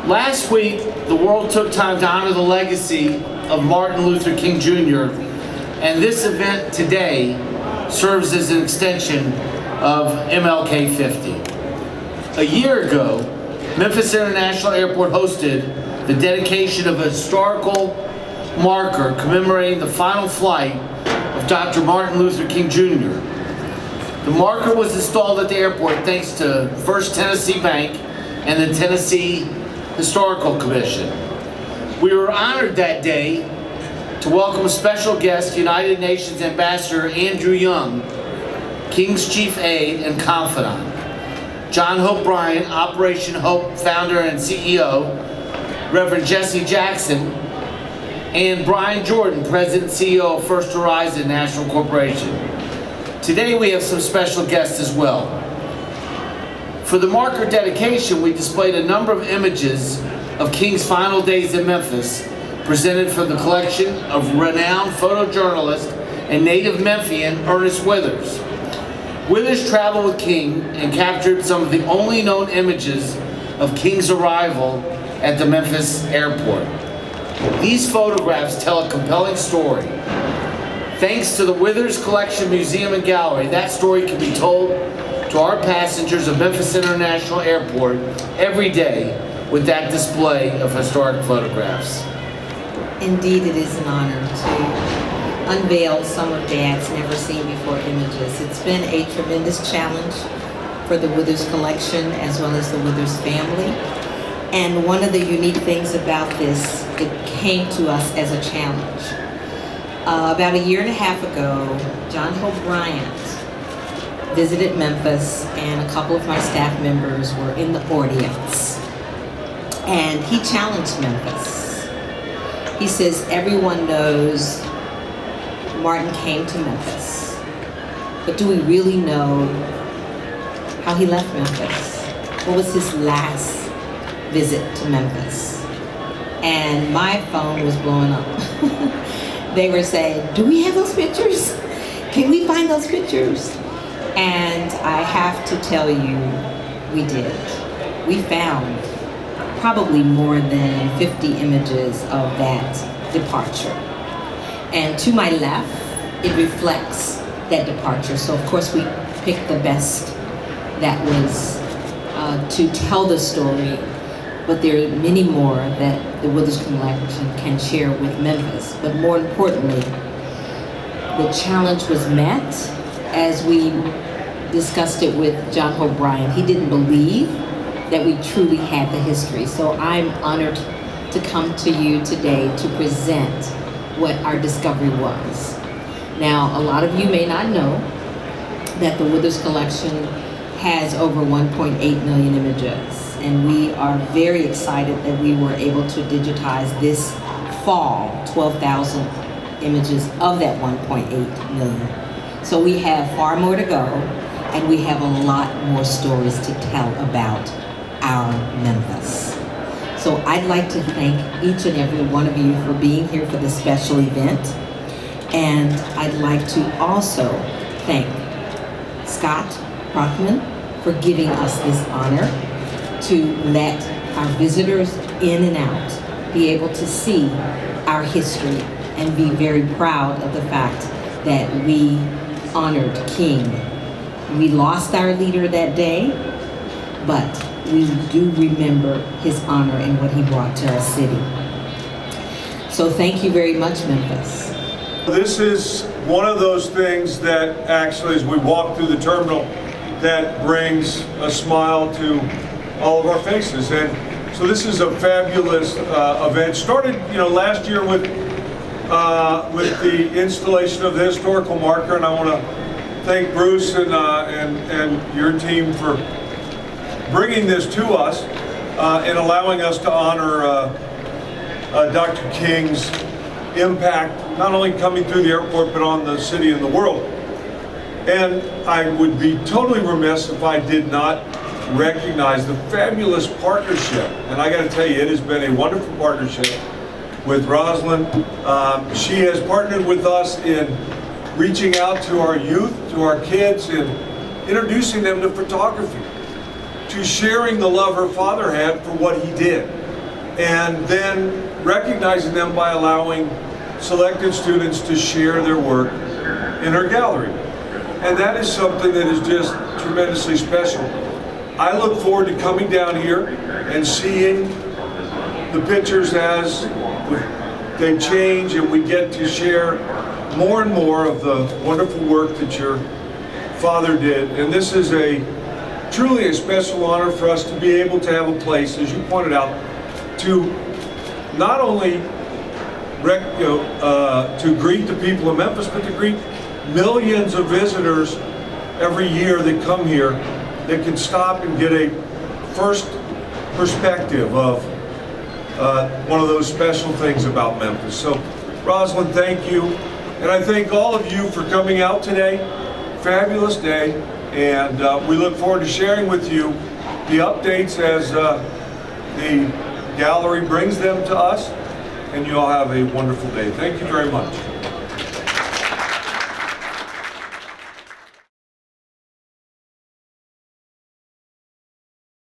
Last week, the world took time to honor the legacy of Martin Luther King Jr., and this event today serves as an extension of MLK 50. A year ago, Memphis International Airport hosted the dedication of a historical marker commemorating the final flight of Dr. Martin Luther King Jr. The marker was installed at the airport thanks to First Tennessee Bank and the Tennessee Historical Commission. We were honored that day to welcome a special guest, United Nations Ambassador Andrew Young, King's chief aide and confidant, John Hope Bryant, Operation Hope founder and CEO, Reverend Jesse Jackson, and Brian Jordan, President and CEO of First Horizon National Corporation. Today we have some special guests as well. For the marker dedication, we displayed a number of images of King's final days in Memphis, presented from the collection of renowned photojournalist and native Memphian Ernest Withers. Withers traveled with King and captured some of the only known images of King's arrival at the Memphis airport. These photographs tell a compelling story. Thanks to the Withers Collection Museum and Gallery, that story can be told to our passengers of Memphis International Airport every day with that display of historic photographs. Indeed, it is an honor to unveil some of Dad's never-seen-before images. It's been a tremendous challenge for the Withers Collection as well as the Withers family. And one of the unique things about this, it came to us as a challenge. About a year and a half ago, John Hope Bryant visited Memphis, and a couple of my staff members were in the audience. And he challenged Memphis. He says, everyone knows Martin came to Memphis, but do we really know how he left Memphis? What was his last visit to Memphis? And my phone was blowing up. They were saying, do we have those pictures? Can we find those pictures? And I have to tell you, we did. We found probably more than 50 images of that departure. And to my left, it reflects that departure. So of course we picked the best that was to tell the story, but there are many more that the Withers Collection can share with Memphis. But more importantly, the challenge was met as we discussed it with John Hope Bryant. He didn't believe that we truly had the history. So I'm honored to come to you today to present what our discovery was. Now, a lot of you may not know that the Withers Collection has over 1.8 million images, and we are very excited that we were able to digitize this fall 12,000 images of that 1.8 million. So we have far more to go, and we have a lot more stories to tell about our Memphis. So I'd like to thank each and every one of you for being here for this special event. And I'd like to also thank Scott Brockman for giving us this honor to let our visitors in and out be able to see our history and be very proud of the fact that we honored King. We lost our leader that day, but we do remember his honor and what he brought to our city. So thank you very much, Memphis. This is one of those things that actually, as we walk through the terminal, that brings a smile to all of our faces. And so this is a fabulous event. Started, last year with the installation of the historical marker, and I want to thank Bruce and your team for bringing this to us and allowing us to honor Dr. King's impact, not only coming through the airport, but on the city and the world. And I would be totally remiss if I did not recognize the fabulous partnership. And I got to tell you, it has been a wonderful partnership with Rosalind. She has partnered with us in reaching out to our youth, to our kids, and introducing them to photography, to sharing the love her father had for what he did. and then recognizing them by allowing selected students to share their work in our gallery. And that is something that is just tremendously special. I look forward to coming down here and seeing the pictures as they change and we get to share more and more of the wonderful work that your father did. And this is truly a special honor for us to be able to have a place, as you pointed out, to not only to greet the people of Memphis, but to greet millions of visitors every year that come here that can stop and get a first perspective of one of those special things about Memphis. So, Rosalind, thank you. And I thank all of you for coming out today. Fabulous day. And we look forward to sharing with you the updates as the gallery brings them to us. And you all have a wonderful day. Thank you very much.